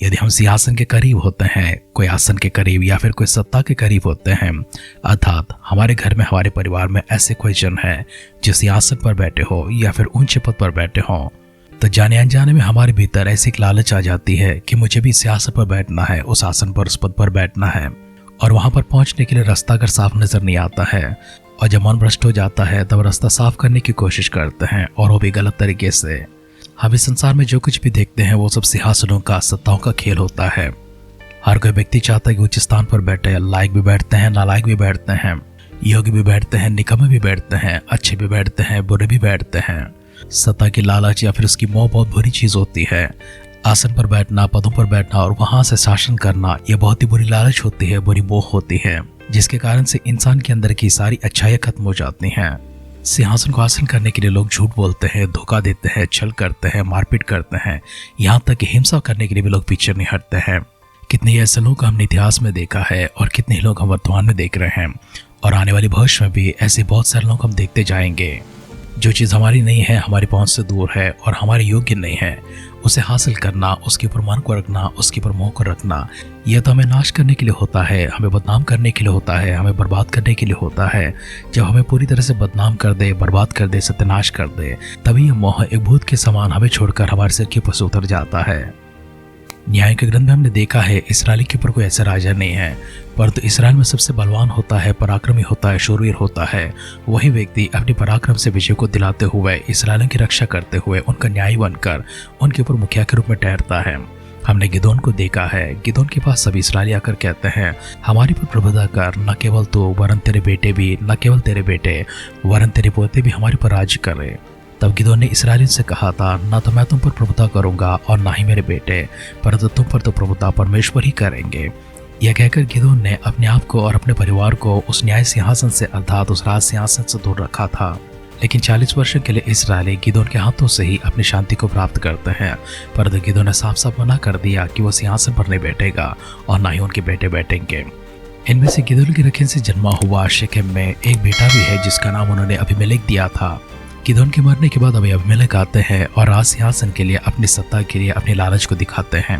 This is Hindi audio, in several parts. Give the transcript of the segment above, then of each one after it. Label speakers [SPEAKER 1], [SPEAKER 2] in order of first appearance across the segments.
[SPEAKER 1] यदि हम सिंहासन के करीब होते हैं, कोई आसन के करीब या फिर कोई सत्ता के करीब होते हैं, अर्थात हमारे घर में, हमारे परिवार में ऐसे कोई जन है जो सिंहासन पर बैठे हो या फिर ऊंचे पद पर बैठे हो, तो जाने अनजाने में हमारे भीतर ऐसी एक लालच आ जाती है कि मुझे भी इस आसन पर बैठना है, उस आसन पर, उस पद पर बैठना है। और वहां पर पहुंचने के लिए रास्ता अगर साफ नजर नहीं आता है और जब मन भ्रष्ट हो जाता है तब रास्ता साफ करने की कोशिश करते हैं, और वो भी गलत तरीके से। हम इस संसार में जो कुछ भी देखते हैं वो सब सिंहासनों का, सत्ताओं का खेल होता है। हर कोई व्यक्ति चाहता है कि उच्च स्थान पर बैठे, लायक भी बैठते हैं, नालायक भी बैठते हैं, योग्य भी बैठते हैं, निकम्मे भी बैठते हैं, अच्छे भी बैठते हैं, बुरे भी बैठते हैं। सत्ता की लालच या फिर उसकी मोह बहुत बुरी चीज होती है। आसन पर बैठना, पदों पर बैठना और वहां से शासन करना, यह बहुत ही बुरी लालच होती है, बुरी मोह होती है, जिसके कारण से इंसान के अंदर की सारी अच्छाइयां खत्म हो जाती हैं। सिंहासन को हासिल करने के लिए लोग झूठ बोलते हैं, धोखा देते हैं, छल करते हैं, मारपीट करते हैं, यहाँ तक कि हिंसा करने के लिए भी लोग पीछे नहीं हटते हैं। कितने ही ऐसे लोग हमने इतिहास में देखा है और कितने ही लोग हम वर्तमान में देख रहे हैं, और आने वाले भविष्य में भी ऐसे बहुत सारे लोग हम देखते जाएंगे। जो चीज़ हमारी नहीं है, हमारी पहुंच से दूर है और हमारे योग्य नहीं है, उसे हासिल करना, उसके ऊपर मन को रखना, उसके ऊपर मोह को रखना, यह तो हमें नाश करने के लिए होता है, हमें बदनाम करने के लिए होता है, हमें बर्बाद करने के लिए होता है। जब हमें पूरी तरह से बदनाम कर दे, बर्बाद कर दे, सत्यानाश कर दे, तभी यह मोह एक भूत के समान हमें छोड़कर हमारे सिर के ऊपर से उतर जाता है। न्याय के ग्रंथ में हमने देखा है इस्राएल के ऊपर कोई ऐसा राजा नहीं है, परंतु इस्राएल में सबसे बलवान होता है, पराक्रमी होता है, शूरवीर होता है वही व्यक्ति अपने पराक्रम से विजय को दिलाते हुए, इस्राएलियों की रक्षा करते हुए, उनका न्यायी बनकर उनके ऊपर मुखिया के रूप में ठहरता है। हमने गिदोन को देखा है। गिदोन के पास सभी इस्राएली आकर कहते हैं, हमारे पर प्रभुता कर, न केवल तू वरन तेरे बेटे भी, न केवल तेरे बेटे वरन तेरे पोते भी हमारे पर राज्य करे। तब गिदोन ने इस्राएलियों से कहा था, ना तो मैं तुम पर प्रभुता करूंगा और ना ही मेरे बेटे, परंतु तुम पर तो प्रभुता परमेश्वर ही करेंगे। यह कहकर गिदोन ने अपने आप को और अपने परिवार को उस न्याय सिंहासन से, अर्थात उस राज सिंहासन से दूर रखा था। लेकिन 40 वर्षों के लिए इस्राएली गिदोन के हाथों से ही अपनी शांति को प्राप्त करते हैं, परंतु गिदोन ने साफ साफ मना कर दिया कि वो सिंहासन पर नहीं बैठेगा और ना ही उनके बेटे बैठेंगे। इनमें से गिदोन की रखें से जन्मा हुआ शेकेम में एक बेटा भी है जिसका नाम उन्होंने अबीमेलेक दिया था। गिदोन के मरने के बाद अभी अबीमेलेक आते हैं और राज सिंहासन के लिए, अपनी सत्ता के लिए, अपनी लालच को दिखाते हैं।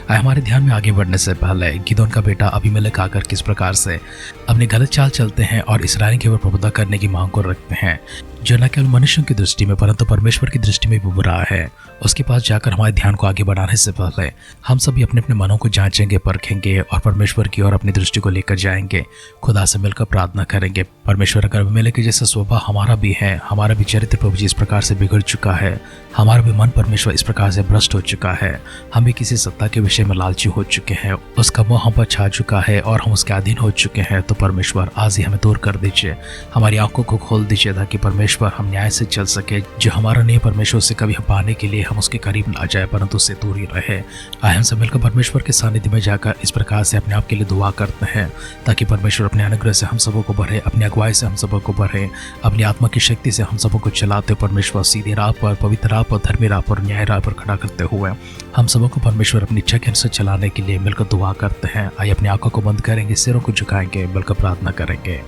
[SPEAKER 1] हमारे ध्यान में आगे बढ़ने से पहले गिदोन का बेटा अबीमेलेक आकर किस प्रकार से अपनी गलत चाल चलते हैं और इस्राएल के ऊपर प्रभुता करने की मांग को रखते हैं, जो न केवल मनुष्यों की दृष्टि में परंतु परमेश्वर की दृष्टि में भी बुरा है। उसके पास जाकर हमारे ध्यान को आगे बढ़ाने से पहले हम सभी अपने अपने मनों को जांचेंगे, परखेंगे और परमेश्वर की ओर अपनी दृष्टि को लेकर जाएंगे। खुदा से मिलकर प्रार्थना करेंगे। परमेश्वर अगर अबीमेलेक के जैसा स्वभाव हमारा भी है, हमारा भी चरित्र प्रभु जी इस प्रकार से बिगड़ चुका है, हमारा भी मन परमेश्वर इस प्रकार से भ्रष्ट हो चुका है, हम भी किसी सत्ता के विषय में लालची हो चुके हैं, उसका मोह हम पर छा चुका है और हम उसके अधीन हो चुके हैं, तो परमेश्वर आज ही हमें दूर कर दीजिए, हमारी आंखों को खोल दीजिए ताकि परमेश्वर हम न्याय से चल सके। जो हमारा नहीं परमेश्वर से कभी हम पाने के लिए हम उसके करीब ना जाए परंतु उससे दूर ही रहे। आए हम सब मिलकर परमेश्वर के सानिध्य में जाकर इस प्रकार से अपने आप के लिए दुआ करते हैं ताकि परमेश्वर अपने अनुग्रह से हम सबों को बढ़े, अपनी अगुवाई से हम सबों को बढ़े, अपनी आत्मा की शक्ति से हम सबों को चलाते परमेश्वर सीधी राह पर, पवित्र राह पर, धर्मी राह पर, न्याय राह पर खड़ा करते हुए हम सबों को परमेश्वर अपनी इच्छा के अनुसार चलाने के लिए मिलकर दुआ करते हैं। आइए अपनी आंखों को बंद करेंगे, सिरों को झुकाएंगे, मिलकर प्रार्थना करेंगे।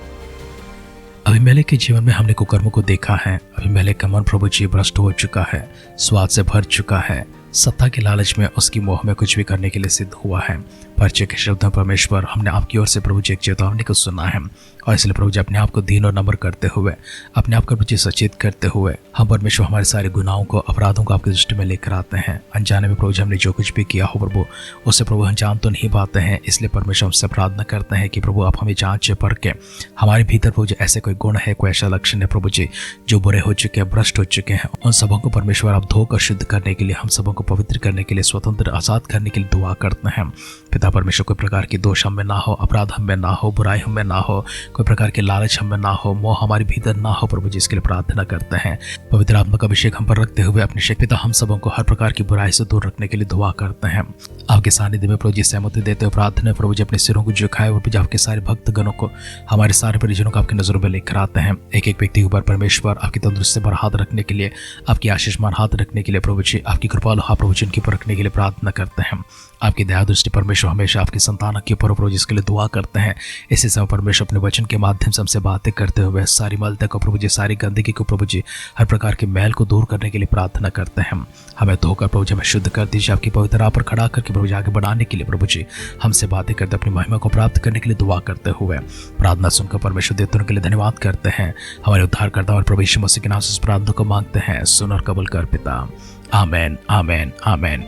[SPEAKER 1] अबीमेलेक के जीवन में हमने कुकर्मों को देखा है। अबीमेलेक का मन प्रभु जी भ्रष्ट हो चुका है, स्वाद से भर चुका है, सत्ता के लालच में, उसकी मोह में कुछ भी करने के लिए सिद्ध हुआ है। परिचय के शब्दों परमेश्वर हमने आपकी ओर से प्रभु जी एक चेतावनी को सुना है और इसलिए प्रभु जी अपने आप को दीन और नम्र करते हुए, अपने आप को प्रभु जी सचेत करते हुए हम परमेश्वर हमारे सारे गुनाहों को, अपराधों को आपकी दृष्टि में लेकर आते हैं। अनजाने में प्रभु जी हमने जो कुछ भी किया हो प्रभु, उससे प्रभु हम जान तो नहीं पाते हैं, इसलिए परमेश्वर हमसे प्रार्थना करते हैं कि प्रभु आप हमें जांच परख के हमारे भीतर प्रभु जी ऐसे कोई गुण है, कोई ऐसा लक्षण है प्रभु जी जो बुरे हो चुके हैं, भ्रष्ट हो चुके हैं, उन सबों को परमेश्वर आप धोकर शुद्ध करने के लिए, हम सबों को पवित्र करने के लिए, स्वतंत्र आजाद करने के लिए दुआ करते हैं। पिता परमेश्वर कोई प्रकार की दोष हम में ना हो, अपराध हम में ना हो, बुराई हम में ना हो, कोई प्रकार के लालच हम में ना हो, मोह हमारे भीतर ना हो प्रभु जी, इसके लिए प्रार्थना करते हैं। पवित्र आत्मा का अभिषेक हम पर रखते हुए अपने शक्ति पिता हम सबों को हर प्रकार की बुराई से दूर रखने के लिए दुआ करते हैं। आपके सानिध्य में प्रभु जी सहमति देते हुए प्रार्थना प्रभु जी अपने सिरों को झुकाए और प्रभु आपके सारे भक्तगणों को, हमारे सारे परिजनों को आपकी नजरों में लेकर आते हैं। एक एक व्यक्ति के ऊपर परमेश्वर आपकी तंदुरुस्ती पर हाथ रखने के लिए, आपकी आशीषमान हाथ रखने के लिए प्रभु जी आपकी कृपा आप प्रभु जी उनकी ऊपर रखने के लिए प्रार्थना करते हैं। आपकी दया दृष्टि परमेश्वर हमेशा आपकी संतान के ऊपर प्रभु जी इसके लिए दुआ करते हैं। इसी समय परमेश्वर अपने वचन के माध्यम से हमसे बातें करते हुए सारी मलता को प्रभु जी, सारी गंदगी को प्रभु जी, हर प्रकार के मैल को दूर करने के लिए प्रार्थना करते हैं। हमें धोकर प्रभु जी हमें शुद्ध कर दीजिए। आपकी पवित्र राह पर खड़ा करके प्रभु जी आगे बढ़ाने के लिए प्रभु जी हमसे बातें करते, अपनी महिमा को प्राप्त करने के लिए दुआ करते हुए प्रार्थना सुनकर परमेश्वर देते के लिए धन्यवाद करते हैं। हमारे उद्धारकर्ता और प्रभु यीशु मसीह के नाम से इस प्रार्थना को मांगते हैं, सुन और कबूल कर पिता। आमेन, आमेन, आमेन।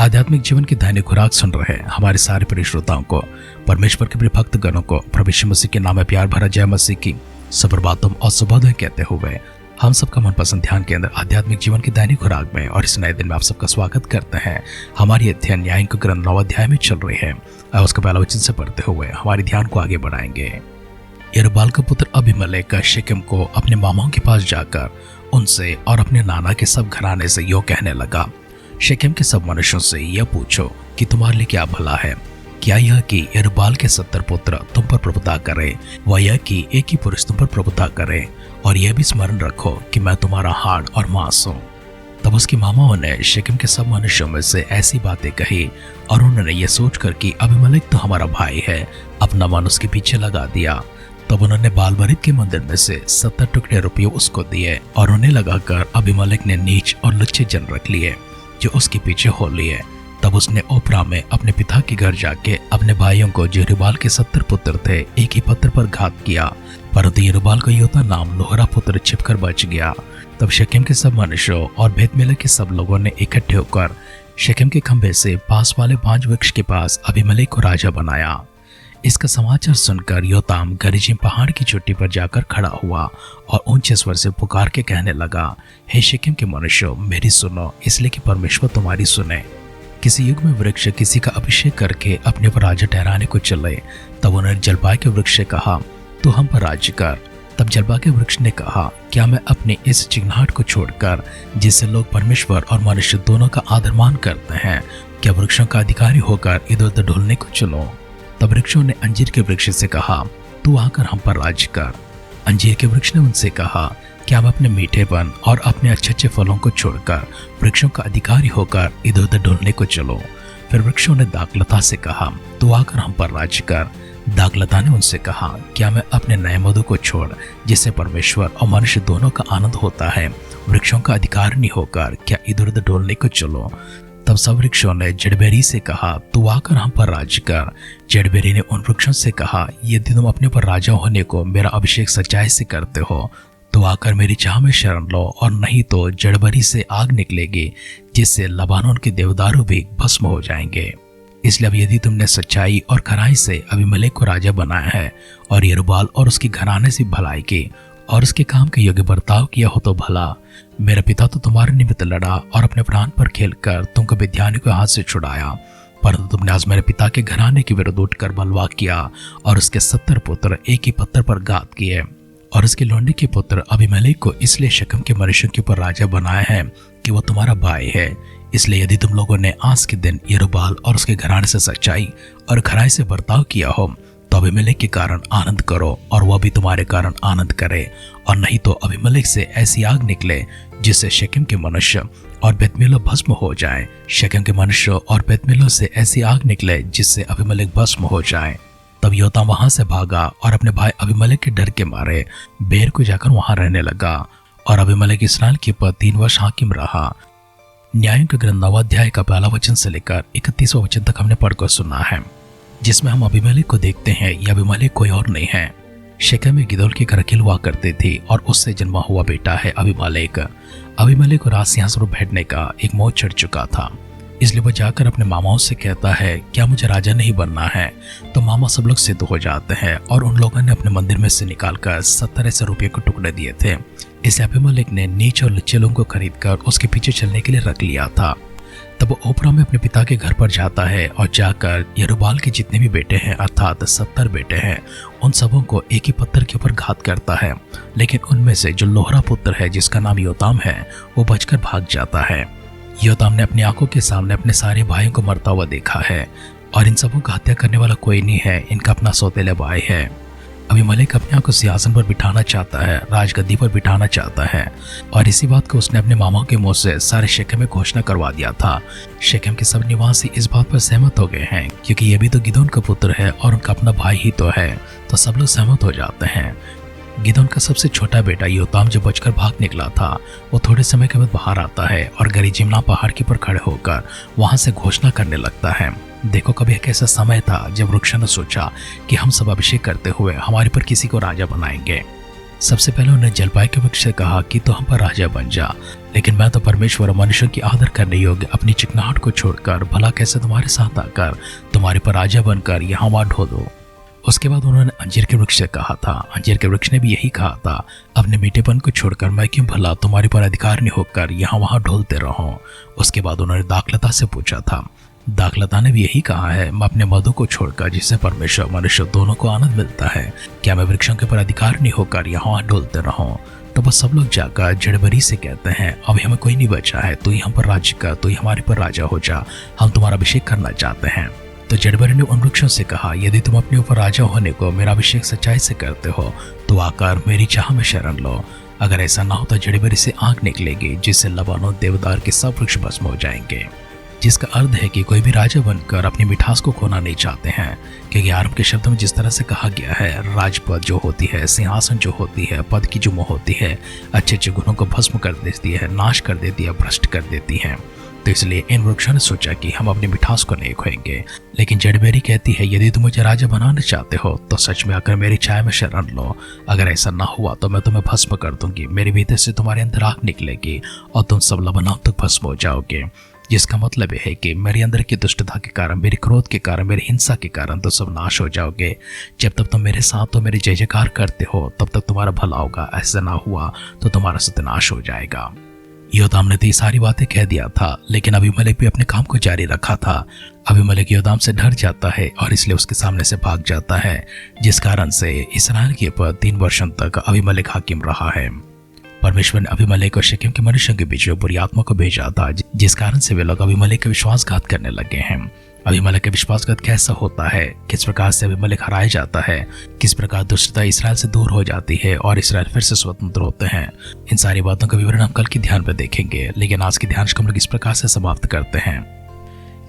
[SPEAKER 1] आध्यात्मिक जीवन की दैनिक खुराक सुन रहे हमारे सारे प्रिय श्रोताओं को, परमेश्वर के प्रिय भक्त गणों को प्रभु यीशु मसीह के नाम में प्यार भरा जय मसीह की सुप्रभातम और शुभोदय कहते हुए हम सबका मनपसंद ध्यान के अंदर आध्यात्मिक जीवन की दैनिक खुराक में और इस नए दिन में आप सबका स्वागत करते हैं। हमारी अध्ययन न्याय का ग्रंथ 9 अध्याय में चल रही है और उसका पहला वचन से पढ़ते हुए हमारे ध्यान को आगे बढ़ाएंगे। यरूब्बाल का पुत्र अबीमेलेक का शेकेम को अपने मामाओं के पास जाकर उनसे और अपने नाना के सब घराने से यो कहने लगा, शेकेम के सब मनुष्यों से यह पूछो कि तुम्हारे लिए क्या भला है, क्या यह कि यरूब्बाल के 70 पुत्र तुम पर प्रभुता करें, व यह कि एक ही पुरुष तुम पर प्रभुता करे, और यह भी स्मरण रखो कि मैं तुम्हारा हाड़ और मांस हूँ। तब उसके मामाओं ने शेकेम के सब मनुष्यों में से ऐसी बातें कही और उन्होंने यह सोचकर कि अबीमेलेक तो हमारा भाई है, अपना मन उसके पीछे लगा दिया। तब उन्होंने बाल-बरीत के मंदिर में से 70 टुकड़े रुपये उसको दिए और उन्हें लगाकर अबीमेलेक ने नीच और लुच्चे जन रख लिए जो उसके पीछे हो लिए। तब उसने ओप्रा में अपने पिता के घर जाके अपने भाइयों को, जो यरूब्बाल के 70 पुत्र थे, एक ही पत्थर पर घात किया, परंतु यरूब्बाल का योता नाम लोहरा पुत्र छिपकर बच गया। तब शेकेम के सब मनुष्यों और बेतमेलक के सब लोगों ने इकट्ठे होकर शेकेम के खंभे से पास वाले बांज वृक्ष के पास अबीमेलेक को राजा बनाया। इसका समाचार सुनकर योताम गरिजीम पहाड़ की चोटी पर जाकर खड़ा हुआ और ऊंचे स्वर से पुकार के कहने लगा, हे शेकेम के मनुष्यों, मेरी सुनो, इसलिए कि परमेश्वर तुम्हारी सुने। किसी युग में वृक्ष किसी का अभिषेक करके अपने पर राजा ठहराने को चले। तब उन्होंने जलपाई के वृक्ष से कहा, तू हम पर राज्य कर। तब जलपा के वृक्ष ने कहा, क्या मैं अपने इस चिन्हाट को छोड़कर, जिससे लोग परमेश्वर और मनुष्य दोनों का आदर मान करते हैं, क्या वृक्षों का अधिकारी होकर इधर उधर ढूलने को चुनो? तब वृक्षों ने अंजीर के वृक्ष से कहा, तू आकर हम पर राज्य कर। अंजीर के वृक्ष ने उनसे कहा, क्या हम अपने मीठेपन और अपने अच्छे अच्छे फलों को छोड़कर वृक्षों का अधिकारी होकर इधर उधर ढूलने को चलो? फिर वृक्षों ने दाखलता से कहा, तू आकर हम पर राज्य कर। दाखलता ने उनसे कहा, क्या मैं अपने नए मधु को छोड़, जिससे परमेश्वर और मनुष्य दोनों का आनंद होता है, वृक्षों का अधिकारी होकर क्या इधर उधर ढूलने को चलो? तब सब वृक्षों ने जड़बेरी से कहा, तू आकर हम पर राज्य कर। जड़बेरी ने उन वृक्षों से कहा, यदि तुम अपने पर राजा होने को मेरा अभिषेक सच्चाई से करते हो तो आकर मेरी चाह में शरण लो, और नहीं तो जड़बेरी से आग निकलेगी, जिससे लबानोन के देवदारू भी भस्म हो जाएंगे। इसलिए अब यदि तुमने सच्चाई और खराई से अबीमेलेक को राजा बनाया है और यरूब्बाल और उसकी घराने से भलाई की और उसके काम के योग्य बर्ताव किया हो तो भला। मेरा पिता तो तुम्हारे निमित्त लड़ा और अपने प्राण पर खेलकर तुमको विद्यानी के हाथ से छुड़ाया, परंतु तुमने आज मेरे पिता के घराने के विरुद्ध उठकर बलवा किया और उसके 70 पुत्र एक ही पत्थर पर घात किए, और उसके लौंडे के पुत्र अबीमेलेक को इसलिए शेकेम के मनुष्यों के ऊपर राजा बनाया है कि वो तुम्हारा भाई है। इसलिए यदि तुम लोगों ने आज के दिन यरूब्बाल और उसके घराने से सच्चाई और खराई से बर्ताव किया हो तो अबीमेलेक के कारण आनंद करो और वह भी तुम्हारे कारण आनंद करे, और नहीं तो अबीमेलेक से ऐसी आग निकले जिससे शेकेम के मनुष्य और बेतमिल्लो भस्म हो जाए। शेकेम के मनुष्य और बेतमिल्लो से ऐसी आग निकले जिससे अबीमेलेक भस्म हो जाए। तब योताम वहां से भागा और अपने भाई अबीमेलेक के डर के मारे बेर को जाकर वहां रहने लगा, और अबीमेलेक इस्राएल के ऊपर 3 वर्ष हाकिम रहा। न्यायों के ग्रंथ 9 अध्याय का पहला वचन से लेकर 31वां वचन तक हमने पढ़कर सुना है, जिसमें हम अबीमेलेक को देखते हैं। यह अबीमेलेक कोई और नहीं है, शेकेम में गिदोल की करकिल हुआ करती थी और उससे जन्मा हुआ बेटा है अबीमेलेक। अबीमेलेक को राज सिंहासन पर बैठने का एक मोह चढ़ चुका था, इसलिए वह जाकर अपने मामाओं से कहता है, क्या मुझे राजा नहीं बनना है? तो मामा सब लोग सिद्ध हो जाते हैं, और उन लोगों ने अपने मंदिर में से निकालकर 70 ऐसे रुपये के टुकड़े दिए थे। इसलिए अबीमेलेक ने नीच और लुच्चे लोगों को खरीदकर उसके पीछे चलने के लिए रख लिया था। तब वो ओप्रा में अपने पिता के घर पर जाता है और जाकर यरूब्बाल के जितने भी बेटे हैं, अर्थात 70 बेटे हैं, उन सबों को एक ही पत्थर के ऊपर घात करता है। लेकिन उनमें से जो लोहरा पुत्र है, जिसका नाम योताम है, वो बचकर भाग जाता है। योताम ने अपनी आंखों के सामने अपने सारे भाइयों को मरता हुआ देखा है, और इन सबों का हत्या करने वाला कोई नहीं है, इनका अपना सौतेला भाई है। अबीमेलेक अपने आप को सिंहासन पर बिठाना चाहता है, राजगद्दी पर बिठाना चाहता है, और इसी बात को उसने अपने मामा के मुंह से सारे शेकेम में घोषणा करवा दिया था। शेकेम के सब निवासी इस बात पर सहमत हो गए हैं, क्योंकि ये भी तो गिदोन का पुत्र है और उनका अपना भाई ही तो है, तो सब लोग सहमत हो जाते हैं। गिदोन का सबसे छोटा बेटा योताम जब बचकर भाग निकला था, वो थोड़े समय के बाद बाहर आता है और गरिजिम्ना पहाड़ के ऊपर खड़े होकर वहां से घोषणा करने लगता है। देखो, कभी एक ऐसा समय था जब वृक्षा ने सोचा कि हम सब अभिषेक करते हुए हमारे पर किसी को राजा बनाएंगे। सबसे पहले उन्होंने जलपाई के वृक्ष से कहा कि तो हम पर राजा बन जा, लेकिन मैं तो परमेश्वर और मनुष्यों की आदर करने योग्य अपनी चिकनाहट को छोड़कर भला कैसे तुम्हारे साथ आकर तुम्हारे पर राजा बनकर यहाँ वहां ढो दो। उसके बाद उन्होंने अंजीर के वृक्ष से कहा था। अंजीर के वृक्ष ने भी यही कहा था, अपने मीठेपन को छोड़कर मैं क्यों भला तुम्हारे पर अधिकारिणी होकर यहाँ वहां ढोलते रहूं। उसके बाद उन्होंने दाखलता से पूछा था। दाखलता ने भी यही कहा है, मैं अपने मधु को छोड़कर जिससे परमेश्वर मनुष्य दोनों को आनंद मिलता है, क्या मैं वृक्षों के ऊपर अधिकारिणी होकर यहाँ वहां ढोलते रहूं। तो बस सब लोग जाकर जड़बरी से कहते हैं, अभी हमें कोई नहीं बचा है, तू ही हम पर राज्य कर, तू ही हमारे पर राजा हो जा, हम तुम्हारा अभिषेक करना चाहते हैं। तो जड़बरी ने उन वृक्षों से कहा, यदि तुम अपने ऊपर राजा होने को मेरा अभिषेक सच्चाई से करते हो तो आकर मेरी चाह में शरण लो। अगर ऐसा ना हो तो जड़बरी से आग निकलेगी जिससे लबानों देवदार के सब वृक्ष भस्म हो जाएंगे। जिसका अर्थ है कि कोई भी राजा बनकर अपनी मिठास को खोना नहीं चाहते हैं, क्योंकि आरंभ के शब्दों में जिस तरह से कहा गया है, राजपद जो होती है, सिंहासन जो होती है, पद की जो मोह होती है, अच्छे अच्छे गुणों को भस्म कर देती है, नाश कर देती है, भ्रष्ट कर देती है। तो इसलिए इन वृक्षों ने सोचा कि हम अपनी मिठास को नहीं खोएंगे। लेकिन जड़बेरी कहती है, यदि तुम मुझे राजा बनाना चाहते हो तो सच में आकर मेरी छाया में शरण लो। अगर ऐसा ना हुआ तो मैं तुम्हें भस्म कर दूंगी, मेरे भीतर से तुम्हारे अंदर आग निकलेगी और तुम सब लबनाओं तक भस्म हो जाओगे। जिसका मतलब है कि मेरे अंदर की दुष्टता के कारण, मेरे क्रोध के कारण, मेरी हिंसा के कारण तो सब नाश हो जाओगे। जब तक तुम मेरे साथ तो मेरी जय जयकार करते हो तब तक तुम्हारा भला होगा, ऐसा ना हुआ तो तुम्हारा सत्यानाश हो जाएगा। योताम ने तो ये सारी बातें कह दिया था, लेकिन अबीमेलेक भी अपने काम को जारी रखा था। अबीमेलेक योताम से डर जाता है और इसलिए उसके सामने से भाग जाता है, जिस कारण से इस्राएल के ऊपर 3 वर्षों तक अबीमेलेक हाकिम रहा है। परमेश्वर ने अबीमेलेक और शेकेम के मनुष्यों के बीच में बुरी आत्मा को भेजा था, जिस कारण से वे लोग अबीमेलेक का विश्वासघात करने लगे हैं। अबीमेलेक का विश्वासघात कैसा होता है, किस प्रकार से अबीमेलेक हराया जाता है, किस प्रकार दुष्टता इस्राएल से दूर हो जाती है और इस्राएल फिर से स्वतंत्र होते हैं, इन सारी बातों का विवरण हम कल के ध्यान में देखेंगे। लेकिन आज के ध्यान को हम लोग इस प्रकार से समाप्त करते हैं।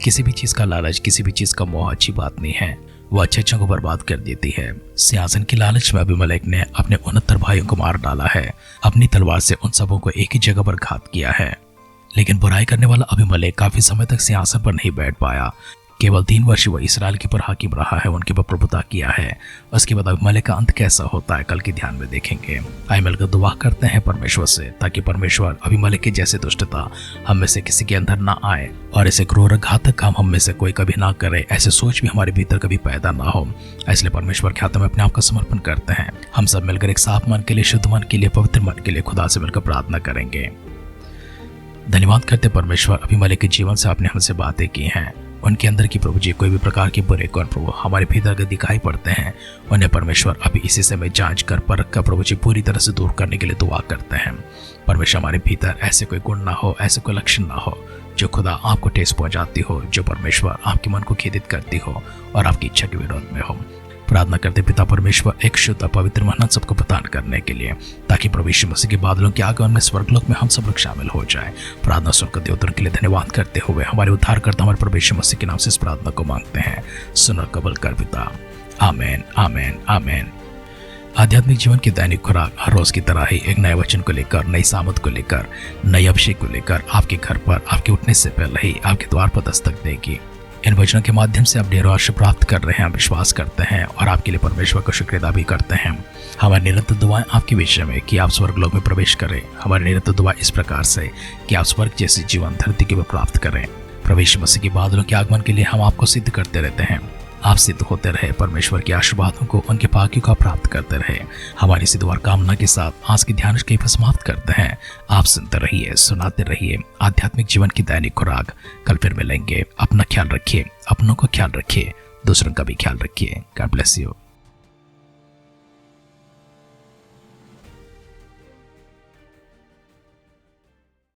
[SPEAKER 1] किसी भी चीज का लालच, किसी भी चीज का मोह अच्छी बात नहीं है, वो अच्छे अच्छों को बर्बाद कर देती है। सिंहासन की लालच में अबीमेलेक ने अपने 69 भाइयों को मार डाला है, अपनी तलवार से उन सबों को एक ही जगह पर घात किया है। लेकिन बुराई करने वाला अबीमेलेक काफी समय तक सिंहासन पर नहीं बैठ पाया। केवल 3 वर्ष वह इस्राएल के ऊपर हाकिम रहा है, उनके ऊपर प्रभुता किया है। उसके बाद अबीमेलेक का अंत कैसा होता है कल के ध्यान में देखेंगे। आइए मिलकर दुआ करते हैं परमेश्वर से, ताकि परमेश्वर अबीमेलेक के जैसे दुष्टता हम में से किसी के अंदर ना आए और ऐसे क्रूर घातक काम हम में से कोई कभी ना करे, ऐसे सोच भी हमारे भीतर कभी पैदा ना हो। इसलिए परमेश्वर के हाथों में अपने आप का समर्पण करते हैं। हम सब मिलकर एक साफ मन के लिए, शुद्ध मन के लिए, पवित्र मन के लिए खुदा से मिलकर प्रार्थना करेंगे। धन्यवाद करते परमेश्वर, अबीमेलेक के जीवन से आपने हमसे बातें की हैं। उनके अंदर की प्रभु जी कोई भी प्रकार के बुरे गुण प्रभु हमारे भीतर अगर दिखाई पड़ते हैं, उन्हें परमेश्वर अभी इसी समय जांच कर परख कर प्रभु जी पूरी तरह से दूर करने के लिए दुआ करते हैं। परमेश्वर हमारे भीतर ऐसे कोई गुण ना हो, ऐसे कोई लक्षण ना हो जो खुदा आपको ठेस पहुंचाती हो, जो परमेश्वर आपके मन को खेदित करती हो और आपकी इच्छा के विरोध में हो। प्रार्थना करते पिता परमेश्वर एक शुद्ध पवित्र मन सबको प्रदान करने के लिए, ताकि प्रभु यीशु मसीह के बादलों के आगमन में स्वर्गलोक में हम सब लोग शामिल हो जाए। प्रार्थना सुनकर देवतों के लिए धन्यवाद करते हुए हमारे उद्धारकर्ता हमारे प्रभु यीशु मसीह के नाम से इस प्रार्थना को मांगते हैं। सुन और कबूल कर पिता, आमेन आमेन आमेन। आध्यात्मिक जीवन की दैनिक खुराक हर रोज की तरह ही एक नए वचन को लेकर, नई सामत को लेकर, नए अभिषेक को लेकर आपके घर पर आपके उठने से पहले ही आपके द्वार पर दस्तक देगी। इन वचनों के माध्यम से आप ढेरों आशीष प्राप्त कर रहे हैं, हम विश्वास करते हैं और आपके लिए परमेश्वर का शुक्र अदा भी करते हैं। हमारी निरंतर दुआएं आपके विषय में कि आप स्वर्गलोक में प्रवेश करें। हमारी निरंतर दुआ इस प्रकार से कि आप स्वर्ग जैसी जीवन धरती के ऊपर प्राप्त करें। प्रभु यीशु मसीह के बादलों के आगमन के लिए हम आपको सिद्ध करते रहते हैं। आप सिद्ध होते रहे, परमेश्वर के आशीर्वादों को, उनके पाकियों को प्राप्त करते रहे। हमारी इसी दुआ कामना के साथ आज के ध्यान को समाप्त करते हैं। आप सुनते रहिए, सुनाते रहिए आध्यात्मिक जीवन की दैनिक खुराक। कल फिर मिलेंगे। अपना ख्याल रखिए, अपनों का ख्याल रखिए, दूसरों का भी ख्याल रखिए। God bless you.